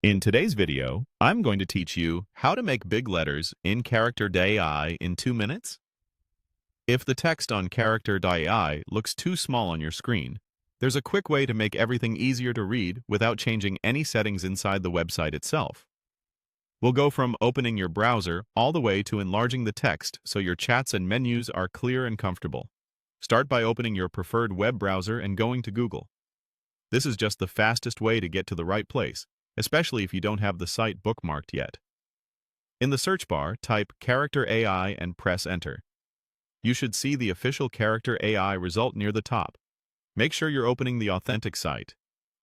In today's video, I'm going to teach you how to make big letters in Character.AI in 2 minutes. If the text on Character.AI looks too small on your screen, there's a quick way to make everything easier to read without changing any settings inside the website itself. We'll go from opening your browser all the way to enlarging the text so your chats and menus are clear and comfortable. Start by opening your preferred web browser and going to Google. This is just the fastest way to get to the right place, especially if you don't have the site bookmarked yet. In the search bar, type Character.AI and press Enter. You should see the official Character.AI result near the top. Make sure you're opening the authentic site.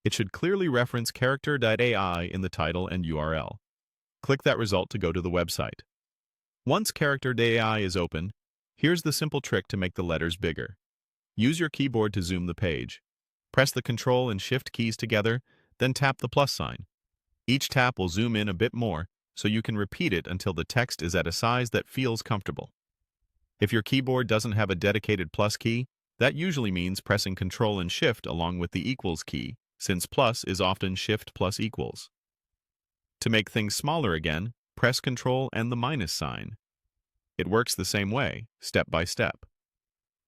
It should clearly reference Character.AI in the title and URL. Click that result to go to the website. Once Character.AI is open, here's the simple trick to make the letters bigger. Use your keyboard to zoom the page. Press the Ctrl and Shift keys together, then tap the plus sign. Each tap will zoom in a bit more, so you can repeat it until the text is at a size that feels comfortable. If your keyboard doesn't have a dedicated plus key, that usually means pressing Ctrl and Shift along with the equals key, since plus is often Shift plus equals. To make things smaller again, press Ctrl and the minus sign. It works the same way, step by step.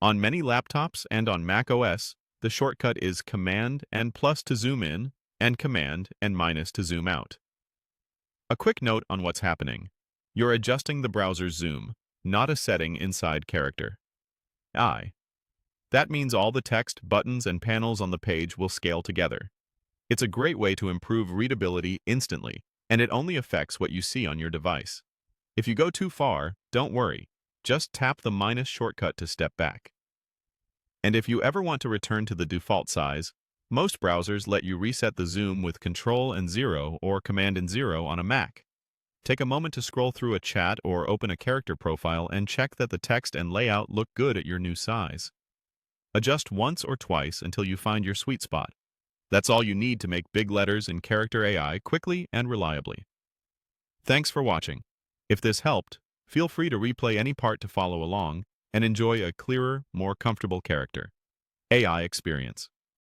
On many laptops and on Mac OS, the shortcut is Command and plus to zoom in, and Command and minus to zoom out. A quick note on what's happening. You're adjusting the browser's zoom, not a setting inside Character.AI. That means all the text, buttons, and panels on the page will scale together. It's a great way to improve readability instantly, and it only affects what you see on your device. If you go too far, don't worry. Just tap the minus shortcut to step back. And if you ever want to return to the default size, most browsers let you reset the zoom with Ctrl and 0 or Command and 0 on a Mac. Take a moment to scroll through a chat or open a character profile and check that the text and layout look good at your new size. Adjust once or twice until you find your sweet spot. That's all you need to make big letters in Character.AI quickly and reliably. Thanks for watching. If this helped, feel free to replay any part to follow along and enjoy a clearer, more comfortable Character.AI experience.